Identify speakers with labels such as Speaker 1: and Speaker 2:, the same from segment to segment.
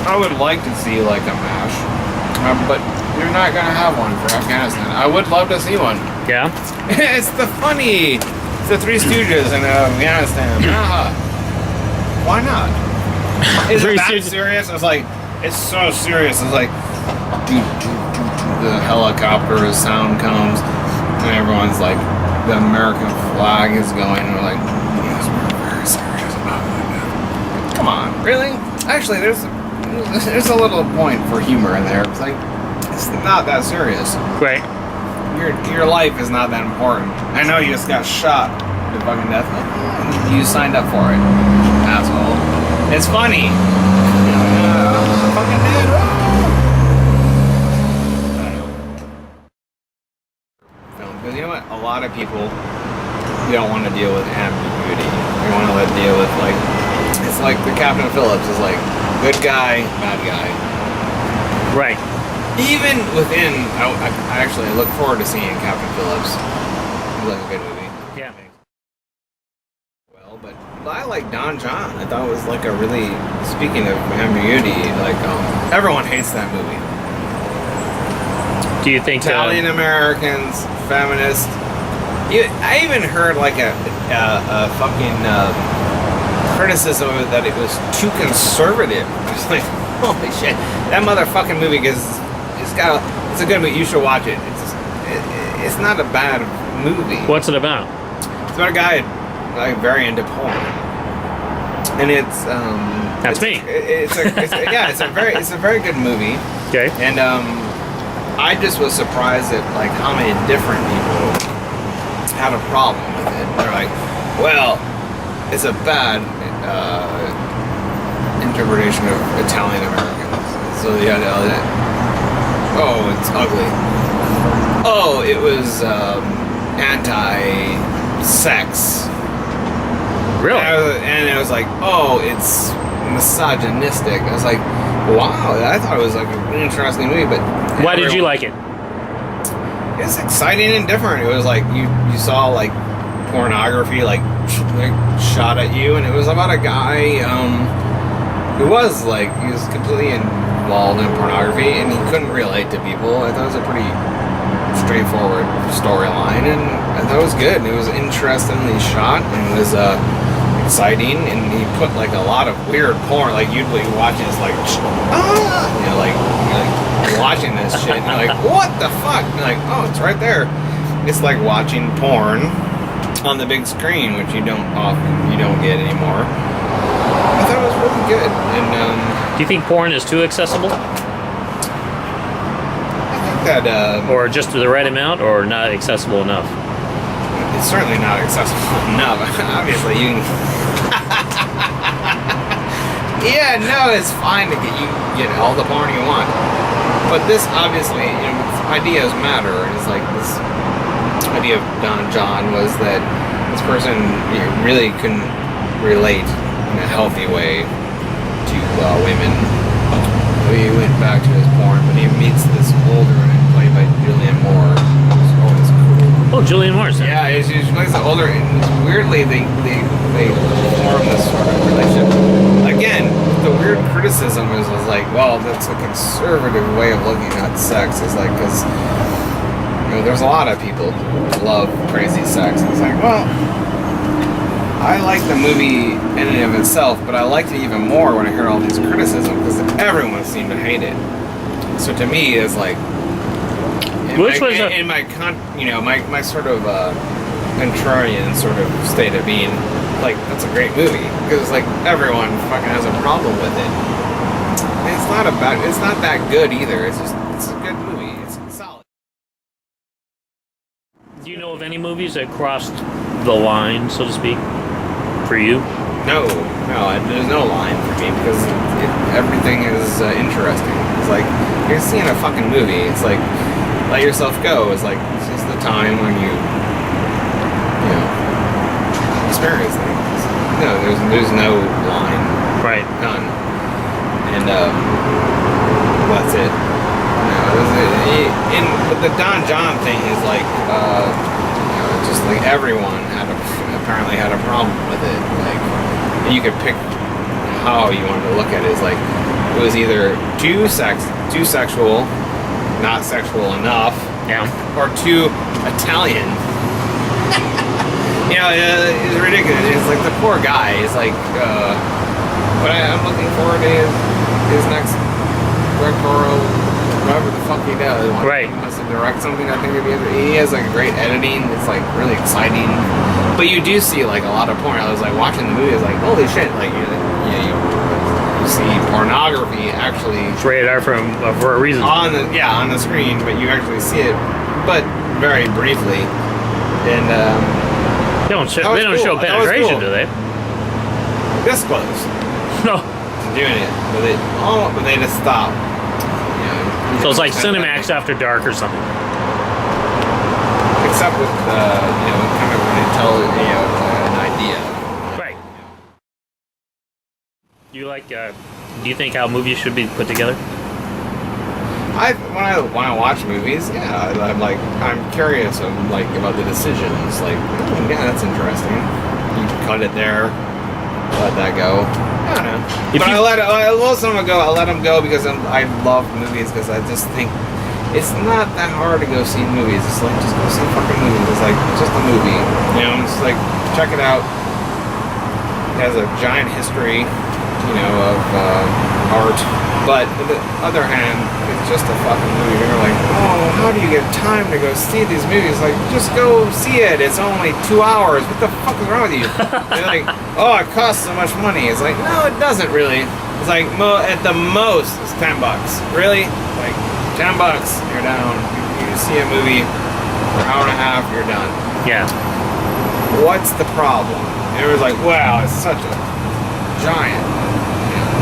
Speaker 1: I would like to see like a MASH, but you're not gonna have one for Afghanistan. I would love to see one.
Speaker 2: Yeah.
Speaker 1: It's the Three Stooges in Afghanistan. Why not? Is it that serious? It's like, it's so serious. It's like, the helicopter sound comes, and everyone's like, the American flag is going, and we're like, yes, we're very serious about it. Come on, really? Actually, there's a little point for humor in there. It's like, it's not that serious.
Speaker 2: Right.
Speaker 1: Your life is not that important. I know you just got shot to fucking death. You signed up for it, asshole. It's funny. Fucking dead. I don't know. Because you know what? A lot of people don't want to deal with ambiguity. They want to deal with like, it's like the Captain Phillips is like good guy, bad guy.
Speaker 2: Right.
Speaker 1: Even within, I actually look forward to seeing Captain Phillips. It's like a good movie.
Speaker 2: Yeah.
Speaker 1: Well, but I like Don John. I thought it was like a really, speaking of ambiguity, like everyone hates that movie.
Speaker 2: Do you think
Speaker 1: Italian Americans, feminists? I even heard like a fucking criticism of it that it was too conservative. I was like, holy shit, that motherfucking movie it's a good movie. You should watch it. It's not a bad movie.
Speaker 2: What's it about?
Speaker 1: It's about a guy like very into porn, and it's
Speaker 2: That's me.
Speaker 1: It's a very good movie.
Speaker 2: Okay.
Speaker 1: And I just was surprised at like how many different people had a problem with it. They're like, well, it's a bad interpretation of Italian Americans. So yeah, oh, it's ugly. Oh, it was anti-sex.
Speaker 2: Really?
Speaker 1: And it was like, oh, it's misogynistic. I was like, wow, I thought it was like an interesting movie, but
Speaker 2: why did you like it?
Speaker 1: It's exciting and different. It was like you saw like pornography like shot at you, and it was about a guy who was completely involved in pornography, and he couldn't relate to people. I thought it was a pretty straightforward storyline, and I thought it was good, and it was interestingly shot, and it was exciting, and he put like a lot of weird porn, like you'd be watching this like, like watching this shit, and you're like, what the fuck? And you're like, oh, it's right there. It's like watching porn on the big screen, which you don't get anymore. I thought it was really good, and
Speaker 2: do you think porn is too accessible?
Speaker 1: I think that
Speaker 2: or just the right amount, or not accessible enough?
Speaker 1: It's certainly not accessible enough. Obviously, you can. Yeah, no, it's fine to get all the porn you want, but this obviously, ideas matter, and it's like this idea of Don John was that this person really couldn't relate in a healthy way to women. He went back to his porn, but he meets this older and played by Julianne Moore. It's cool.
Speaker 2: Oh, Julianne Moore.
Speaker 1: Yeah, she plays the older, and weirdly they form this sort of relationship. Again, the weird criticism is like, well, that's a conservative way of looking at sex. Is like, because there's a lot of people who love crazy sex, and it's like, well, I like the movie in and of itself, but I liked it even more when I heard all these criticisms, because everyone seemed to hate it. So to me, it's like, my sort of contrarian sort of state of being, like, that's a great movie, because like everyone fucking has a problem with it. And it's not that good either. It's a good movie. It's solid.
Speaker 2: Do you know of any movies that crossed the line, so to speak, for you?
Speaker 1: No, there's no line for me, because everything is interesting. It's like, you're seeing a fucking movie. It's like, let yourself go. It's like, this is the time when you experience things. No, there's no line.
Speaker 2: Right.
Speaker 1: None. And that's it. But the Don John thing is like, just like everyone apparently had a problem with it. Like, you could pick how you wanted to look at it. It's like, it was either too sexual, not sexual enough,
Speaker 2: Yeah.
Speaker 1: or too Italian. You know, it's ridiculous. It's like the poor guy is like, but I'm looking forward to his next directorial, whatever the fuck he does.
Speaker 2: Right.
Speaker 1: He wants to direct something. I think he has like great editing. It's like really exciting. But you do see like a lot of porn. I was like watching the movie. I was like, holy shit! Like you see pornography actually.
Speaker 2: It's rated R for a reason.
Speaker 1: On the screen, but you actually see it, but very briefly. And
Speaker 2: They don't show
Speaker 1: cool.
Speaker 2: penetration,
Speaker 1: Cool.
Speaker 2: do they?
Speaker 1: This close.
Speaker 2: No.
Speaker 1: Doing it, but they just stop. You know,
Speaker 2: So it's like Cinemax After Dark or something.
Speaker 1: except with kind of when they tell an idea.
Speaker 2: Right. Do you think how movies should be put together?
Speaker 1: When I watch movies, I'm curious of about the decisions. Like, yeah, that's interesting. You cut it there, let that go. I don't know. I let some of them go. I let them go because I love movies because I just think it's not that hard to go see movies. It's like just go see fucking movies. It's like it's just a movie. You know, it's like check it out. It has a giant history, of art. But on the other hand, it's just a fucking movie. You're like, oh, how do you get time to go see these movies? Like, just go see it. It's only 2 hours. What the fuck is wrong with you? They're like, oh, it costs so much money. It's like, no, it doesn't really. It's like, at the most, it's $10. Really? Like, $10, you're down. You see a movie for an hour and a half, you're done.
Speaker 2: Yeah.
Speaker 1: What's the problem? And it was like, wow, it's such a giant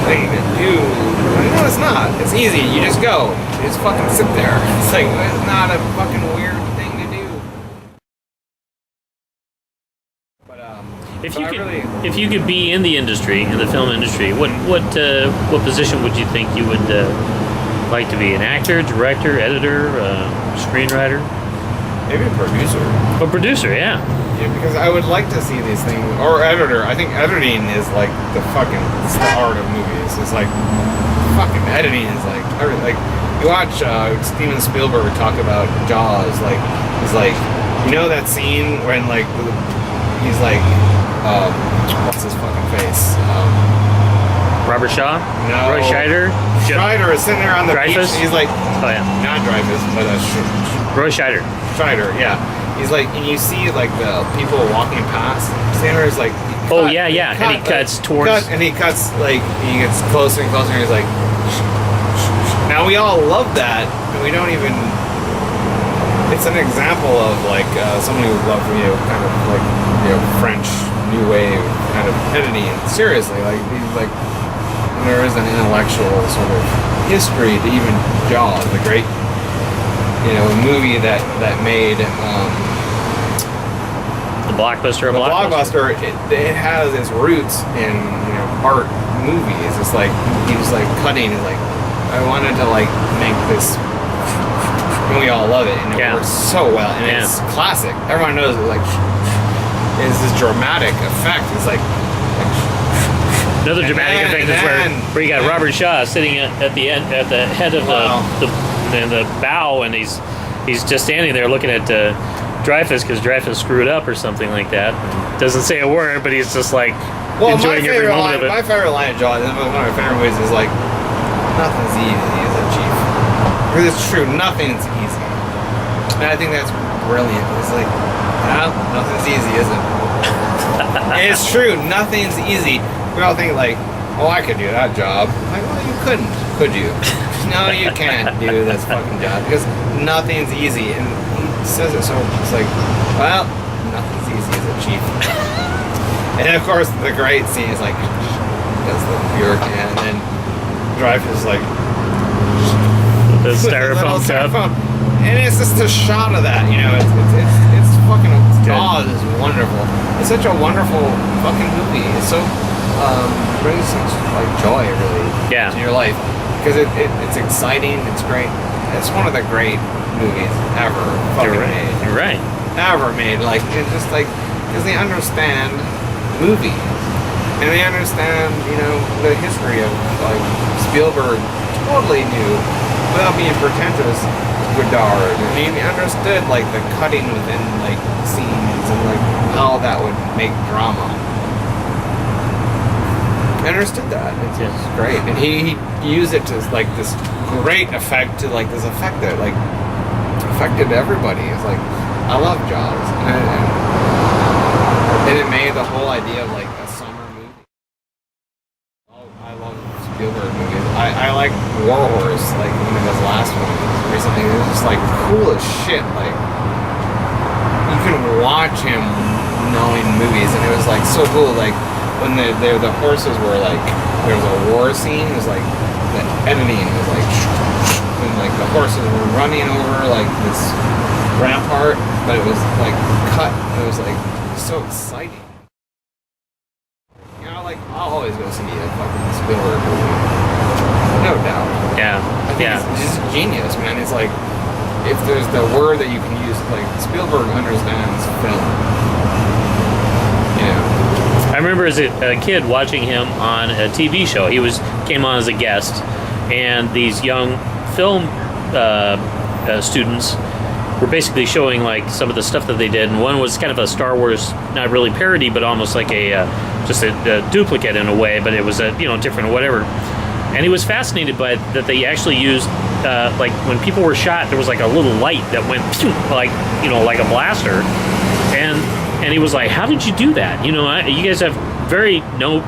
Speaker 1: thing to do. No, it's not. It's easy. You just go. You just fucking sit there. It's like, it's not a fucking weird thing to do. But
Speaker 2: if you could be in the industry, in the film industry, what position would you think you would like to be? An actor, director, editor, screenwriter?
Speaker 1: maybe a producer.
Speaker 2: A producer, yeah.
Speaker 1: Yeah, because I would like to see these things, or editor. I think editing is like the art of movies. It's like fucking editing is like you watch Steven Spielberg talk about Jaws. Like he's like, you know that scene when like he's like, what's his fucking face?
Speaker 2: Robert Shaw?
Speaker 1: No.
Speaker 2: Roy Scheider?
Speaker 1: Scheider is sitting there on the
Speaker 2: Dreyfuss?
Speaker 1: beach. He's like,
Speaker 2: Oh yeah.
Speaker 1: not Dreyfuss, but
Speaker 2: Roy Scheider.
Speaker 1: Scheider, yeah. He's like, and you see like the people walking past. Sandler is like,
Speaker 2: Oh yeah, yeah. And he cuts towards.
Speaker 1: and he cuts like he gets closer and closer. And he's like, now we all love that, and we don't even. It's an example of like someone who loved kind of like French new wave kind of editing. Seriously, like these like there is an intellectual sort of history to even Jaws, the great movie that made.
Speaker 2: The blockbuster.
Speaker 1: The blockbuster, it has its roots in art movies. It's like he was like cutting and like I wanted to like make this, and we all love it, and it works so well, and it's classic. Everyone knows it. Like it's this dramatic effect. It's like
Speaker 2: another dramatic effect is where you got Robert Shaw sitting at the head of the bow, and he's just standing there looking at Dreyfuss because Dreyfuss screwed up or something like that. Doesn't say a word, but he's just like enjoying every moment of it.
Speaker 1: My favorite line of Jaws, one of my favorite movies, is like, nothing's easy, is it, Chief? Because it's true, nothing's easy. And I think that's brilliant. It's like, nothing's easy, is it? And it's true, nothing's easy. We all think like, oh, I could do that job. Like, well, you couldn't, could you? No, you can't do this fucking job because nothing's easy. And he says it so it's like, well, nothing's easy, is it, Chief? And of course, the great scene is like, does the beer can, and then Dreyfuss is like,
Speaker 2: the styrofoam cup.
Speaker 1: And it's just a shot of that, it's fucking, Jaws is wonderful. It's such a wonderful fucking movie. It's so, brings such like joy really to your life. Because it's exciting, it's great. It's one of the great movies ever made.
Speaker 2: You're right.
Speaker 1: Ever made. Like, it's just like, because they understand movies. and they understand, the history of like Spielberg. Totally knew, without being pretentious, Godard. And he understood like the cutting within like scenes and like how that would make drama. I understood that. It's great, and he used it to like this great effect to like this effect that like affected everybody. It's like I love Jaws, and it made the whole idea of like a summer movie. Oh, I love Spielberg movies. I like War Horse, like one of his last ones recently. It was just like cool as shit. Like you can watch him knowing movies, and it was like so cool. Like when the horses were like, there was a war scene. It was like the editing was like, and like the horses were running over like this rampart, but it was like cut. It was like so exciting. Like I'll always go see a fucking Spielberg movie, no doubt.
Speaker 2: Yeah,
Speaker 1: I think it's just genius, man. It's like if there's the word that you can use, like Spielberg understands film. Yeah.
Speaker 2: I remember as a kid watching him on a TV show. He came on as a guest, and these young film students were basically showing like some of the stuff that they did, and one was kind of a Star Wars, not really parody, but almost like just a duplicate in a way, but it was a different or whatever. And he was fascinated by that they actually used like when people were shot, there was like a little light that went like like a blaster, and he was like, how did you do that? You guys have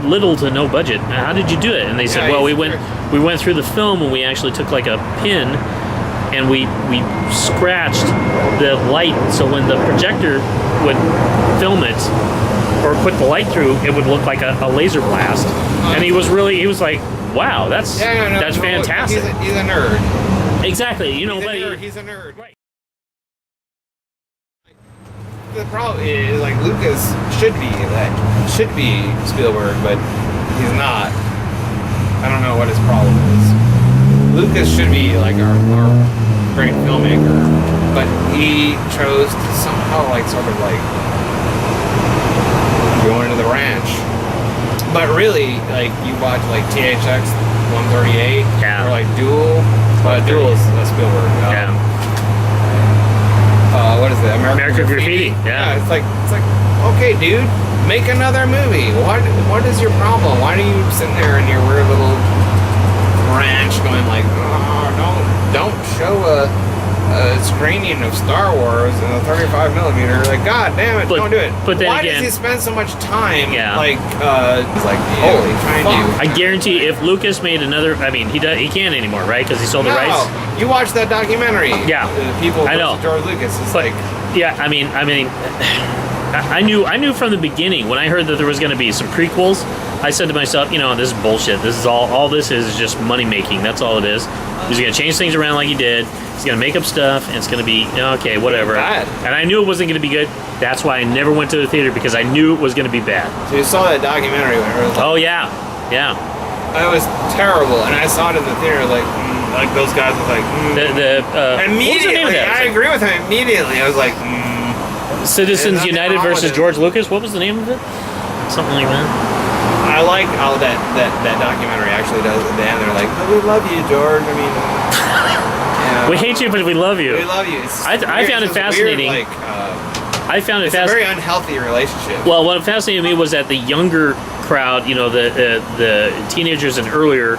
Speaker 2: little to no budget. How did you do it? And they said, well, we went through the film and we actually took like a pin and we scratched the light, so when the projector would film it or put the light through, it would look like a laser blast. And he was like, wow, that's fantastic.
Speaker 1: He's a nerd.
Speaker 2: Exactly,
Speaker 1: He's a nerd.
Speaker 2: Right.
Speaker 1: The problem is like Lucas should be Spielberg, but he's not. I don't know what his problem is. Lucas should be like our great filmmaker, but he chose to somehow like sort of like go into the ranch. But really, like you watch like THX 138 or like Duel. Duel is Spielberg. What is it? American Graffiti.
Speaker 2: Yeah.
Speaker 1: It's like okay, dude, make another movie. What is your problem? Why are you sitting there in your weird little ranch going like, don't show a screening of Star Wars in a 35 millimeter? Like, god damn it, don't do it.
Speaker 2: But then
Speaker 1: why
Speaker 2: again,
Speaker 1: does he spend so much time?
Speaker 2: Yeah.
Speaker 1: Like, holy, trying to.
Speaker 2: I guarantee if Lucas made another, I mean, he can't anymore, right? Because he sold the rights.
Speaker 1: You watched that documentary.
Speaker 2: Yeah.
Speaker 1: People
Speaker 2: I know.
Speaker 1: George Lucas. It's like.
Speaker 2: Yeah, I mean, I knew from the beginning when I heard that there was going to be some prequels. I said to myself, this is bullshit. This is all this is just money making. That's all it is. He's going to change things around like he did. He's going to make up stuff, and it's going to be okay, whatever.
Speaker 1: Bad.
Speaker 2: And I knew it wasn't going to be good. That's why I never went to the theater, because I knew it was going to be bad.
Speaker 1: So you saw that documentary when it was like,
Speaker 2: oh yeah.
Speaker 1: It was terrible, and I saw it in the theater. Like those guys was like
Speaker 2: What was the
Speaker 1: immediately.
Speaker 2: name of that?
Speaker 1: I agree with him immediately. I was like,
Speaker 2: Citizens United versus George Lucas. What was the name of it? Something like that.
Speaker 1: I like how that documentary actually does at the end. They're like, we love you, George. I mean,
Speaker 2: we hate you, but we love you.
Speaker 1: We love you.
Speaker 2: I found it fascinating.
Speaker 1: Weird,
Speaker 2: I found it
Speaker 1: it's a very unhealthy relationship.
Speaker 2: Well, what fascinated me was that the younger crowd, the teenagers and earlier,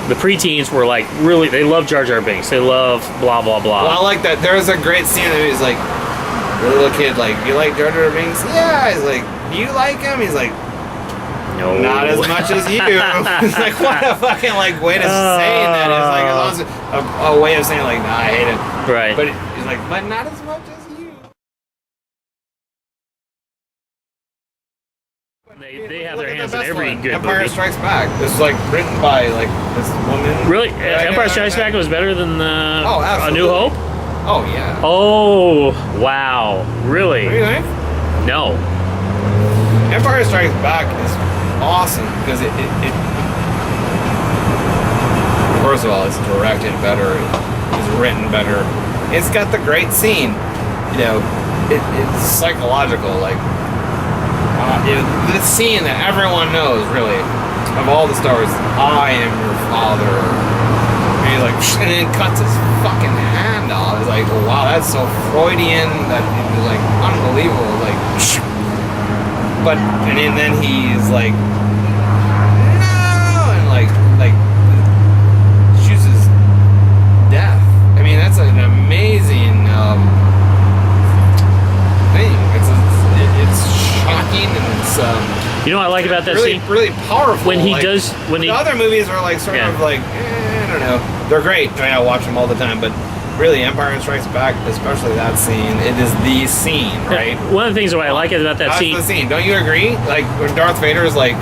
Speaker 2: the preteens were like really, they love Jar Jar Binks. They love blah blah blah.
Speaker 1: Well, I like that. There was a great scene that he's like, the little kid, like, you like Jar Jar Binks? Yeah. He's like, do you like him? He's like,
Speaker 2: no,
Speaker 1: not as much as you. It's like, what a fucking like way to saying that. It's like a way of saying like, nah, I hate it.
Speaker 2: Right.
Speaker 1: But he's like, but not as much as you.
Speaker 2: They have their hands in every good
Speaker 1: Empire
Speaker 2: movie.
Speaker 1: Strikes Back. This is like written by like this woman.
Speaker 2: Really? Empire Strikes Back was better than A New Hope?
Speaker 1: Oh yeah.
Speaker 2: Oh wow! Really?
Speaker 1: What do you think?
Speaker 2: No.
Speaker 1: Empire Strikes Back is awesome because it first of all, it's directed better, it's written better, it's got the great scene. It's psychological. Like The scene that everyone knows, really, of all the Star Wars, I am your father. And he's like, and then cuts his fucking hand off. It's like, wow, that's so Freudian. That it was like unbelievable. Like, but and then he's like, no, and like chooses death. I mean, that's an amazing thing. It's shocking and it's
Speaker 2: You know what I like about that
Speaker 1: really,
Speaker 2: scene?
Speaker 1: really powerful.
Speaker 2: When he
Speaker 1: like,
Speaker 2: does,
Speaker 1: the other movies are like sort of like, I don't know. They're great. I mean, I watch them all the time, but really, Empire Strikes Back, especially that scene, it is the scene, right?
Speaker 2: One of the things that I like about that
Speaker 1: That's
Speaker 2: scene.
Speaker 1: the scene. Don't you agree? Like when Darth Vader is like,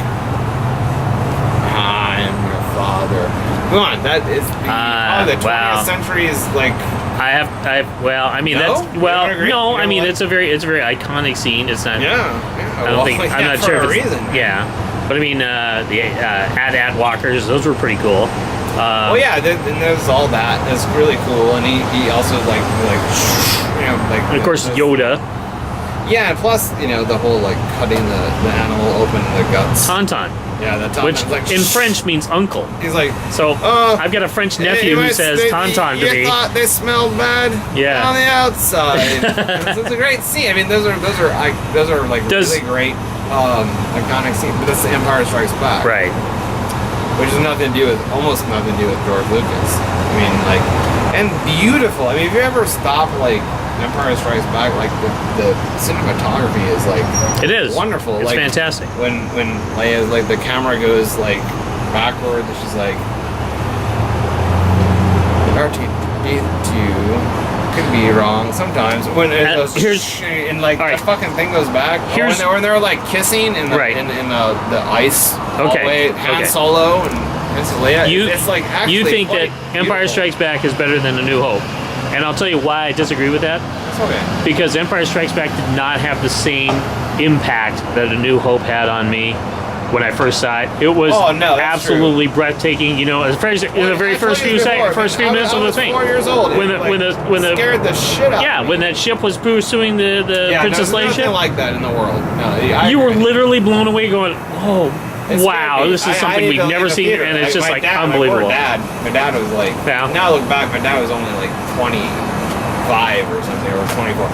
Speaker 1: "I'm your father." Come on, that is the 20th century's like.
Speaker 2: Well, I mean,
Speaker 1: No?
Speaker 2: that's well,
Speaker 1: You don't agree?
Speaker 2: no,
Speaker 1: You
Speaker 2: I mean,
Speaker 1: know
Speaker 2: it's a very for scene. It's not.
Speaker 1: Yeah.
Speaker 2: I don't think. I'm not sure
Speaker 1: for
Speaker 2: if
Speaker 1: a
Speaker 2: it's,
Speaker 1: reason.
Speaker 2: yeah, but I mean, the AT-AT walkers, those were pretty cool.
Speaker 1: Oh yeah, and there's all that. That's really cool, and he also like
Speaker 2: And of course, Yoda.
Speaker 1: Yeah, and plus the whole like cutting the animal open, the guts.
Speaker 2: Tauntaun.
Speaker 1: Yeah, the Tauntaun.
Speaker 2: Which
Speaker 1: Like,
Speaker 2: in French means uncle.
Speaker 1: He's like,
Speaker 2: so I've got a French nephew who says Tauntaun to me.
Speaker 1: You thought they smelled bad
Speaker 2: Yeah.
Speaker 1: on the outside. It's a great scene. I mean, those are like really great iconic scenes. But that's the Empire Strikes Back,
Speaker 2: Right.
Speaker 1: Which has almost nothing to do with George Lucas. I mean, like, and beautiful. I mean, if you ever stop like Empire Strikes Back, like the cinematography is like
Speaker 2: it is
Speaker 1: wonderful.
Speaker 2: It's
Speaker 1: like,
Speaker 2: fantastic.
Speaker 1: When Leia's like the camera goes like backward, and she's like R2D2 could be wrong sometimes. When it goes and like the fucking thing goes back. When they're like kissing in the the ice hallway, Han Solo and Princess Leia. It's like actually
Speaker 2: you think that
Speaker 1: beautiful.
Speaker 2: Empire Strikes Back is better than A New Hope, and I'll tell you why I disagree with that.
Speaker 1: That's okay.
Speaker 2: Because Empire Strikes Back did not have the same impact that A New Hope had on me when I first saw it. It was absolutely breathtaking. You know, in the very first few minutes of the thing.
Speaker 1: 4 years old.
Speaker 2: When the
Speaker 1: scared the shit out.
Speaker 2: Yeah, when that ship was pursuing the Princess Leia ship.
Speaker 1: Nothing like that in the world. No,
Speaker 2: you were literally blown away, going, "Oh, wow, this is something we've never seen," and it's just like unbelievable.
Speaker 1: My dad was like, now I look back, my dad was only like 25 or something, or 24.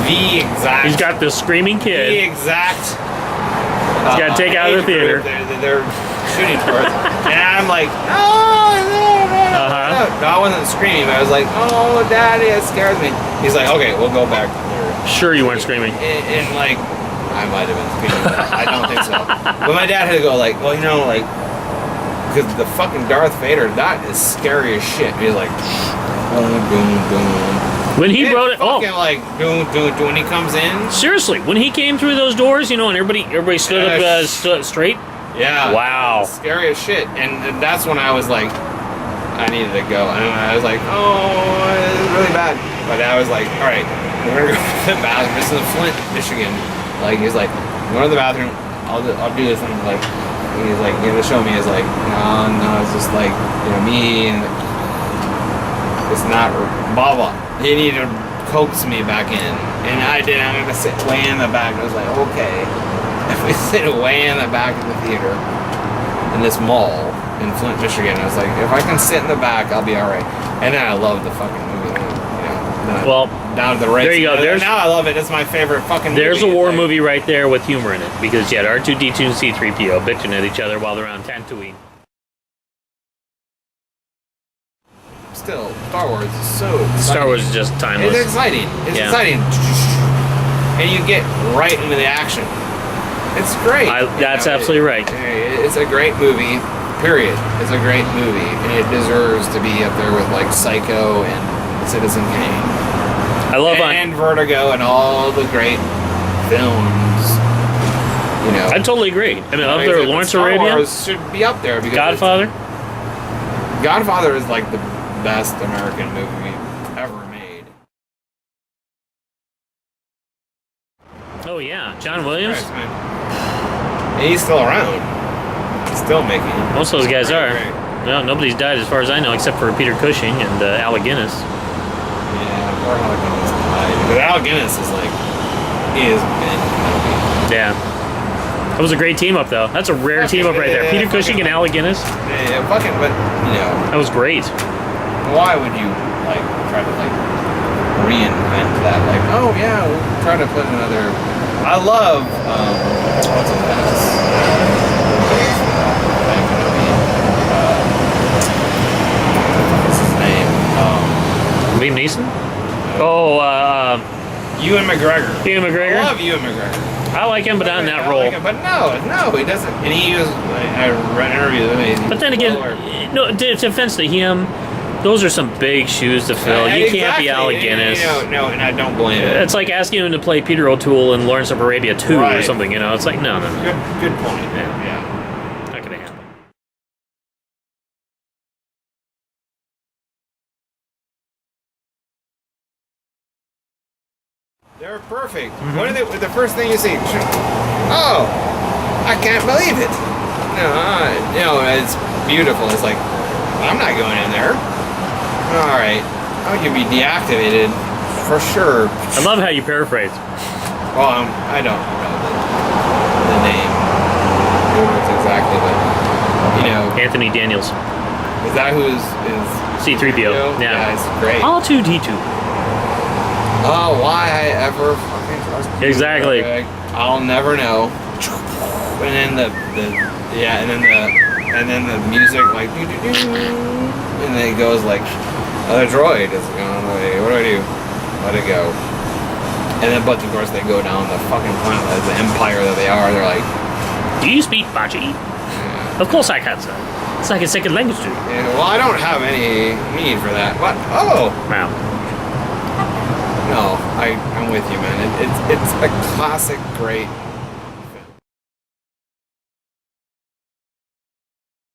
Speaker 1: The exact.
Speaker 2: He's got this screaming kid.
Speaker 1: The exact.
Speaker 2: He's got to take out of the theater.
Speaker 1: They're shooting towards, and I'm like, no. No, I wasn't screaming, but I was like, oh, Daddy, it scares me. He's like, okay, we'll go back.
Speaker 2: Sure, you weren't screaming.
Speaker 1: And like, I might have been screaming, but I don't think so. But my dad had to go like, well, like, because the fucking Darth Vader, that is scary as shit. He's like, boom, boom, boom.
Speaker 2: When he wrote it,
Speaker 1: like, when he comes in.
Speaker 2: Seriously, when he came through those doors, and everybody stood up stood straight.
Speaker 1: Yeah.
Speaker 2: Wow.
Speaker 1: Scary as shit. And that's when I was like, I needed to go. And I was like, oh, it's really bad. But I was like, all right, we're gonna go to the bathroom. This is Flint, Michigan. Like, he's like, go to the bathroom. I'll do this. And like, he's like, to show me. He's like, no, it's just like, me and it's not blah blah. He needed to coax me back in, and I did. I'm gonna sit way in the back. I was like, okay, if we sit way in the back of the theater in this mall in Flint, Michigan, I was like, if I can sit in the back, I'll be all right. And then I loved the fucking movie. Down to the race.
Speaker 2: There you go.
Speaker 1: Now I love it. It's my favorite fucking movie.
Speaker 2: There's a war movie right there with humor in it, because you had R2D2 and C3PO bitching at each other while they're on Tatooine.
Speaker 1: Still, Star Wars is so exciting.
Speaker 2: Star Wars is just timeless.
Speaker 1: It's exciting. It's exciting. And you get right into the action. It's great.
Speaker 2: That's absolutely right.
Speaker 1: It's a great movie, period. It's a great movie. And it deserves to be up there with like Psycho and Citizen Kane. And Vertigo and all the great films.
Speaker 2: I totally agree. I mean, up there, Lawrence Arabia.
Speaker 1: Star Wars should be up there because
Speaker 2: Godfather.
Speaker 1: Godfather is like the best American movie ever made.
Speaker 2: Oh yeah, John Williams.
Speaker 1: Christ, man. He's still around. He's still making it.
Speaker 2: Most of those guys are. No, nobody's died as far as I know, except for Peter Cushing and Alec Guinness.
Speaker 1: Yeah, poor Alec Guinness died. But Alec Guinness is like, he is big.
Speaker 2: Yeah. That was a great team up, though. That's a rare team up right there. Peter Cushing and Alec Guinness.
Speaker 1: Yeah, fucking, but
Speaker 2: that was great.
Speaker 1: Why would you like try to like reinvent that? Like, oh yeah, we'll try to put another. I love what's his name? What's his name?
Speaker 2: Liam Neeson? Oh,
Speaker 1: Ewan McGregor.
Speaker 2: Ewan McGregor?
Speaker 1: I love Ewan McGregor.
Speaker 2: I like him, but not in that
Speaker 1: I
Speaker 2: role.
Speaker 1: like him, but no, he doesn't. And he was. I read interviews with him.
Speaker 2: But then again, no, it's offense to him. Those are some big shoes to fill. You can't be Alec Guinness.
Speaker 1: No, and I don't blame it.
Speaker 2: It's like asking him to play Peter O'Toole in Lawrence of Arabia 2 or something, It's like, no.
Speaker 1: Good point.
Speaker 2: Yeah. Not gonna happen.
Speaker 1: They're perfect. What are they? The first thing you see? Oh, I can't believe it. No, it's beautiful. It's like, I'm not going in there. All right, I can be deactivated for sure.
Speaker 2: I love how you paraphrase.
Speaker 1: Well, I don't know the name exactly, but
Speaker 2: Anthony Daniels.
Speaker 1: Is that who's
Speaker 2: C-3PO?
Speaker 1: Yeah, it's great.
Speaker 2: R2-D2.
Speaker 1: Oh, why I ever fucking trust you?
Speaker 2: Exactly.
Speaker 1: I'll never know. And then the music like and then it goes like, oh, the droid is going away. What do I do? Let it go. And then, but of course, they go down the fucking planet as the empire that they are. They're like,
Speaker 2: do you speak Baji?
Speaker 1: yeah.
Speaker 2: Of course I can, sir. It's like a second language to you.
Speaker 1: Yeah, well, I don't have any need for that. What? Oh.
Speaker 2: Wow.
Speaker 1: No, I'm with you, man. It's a classic, great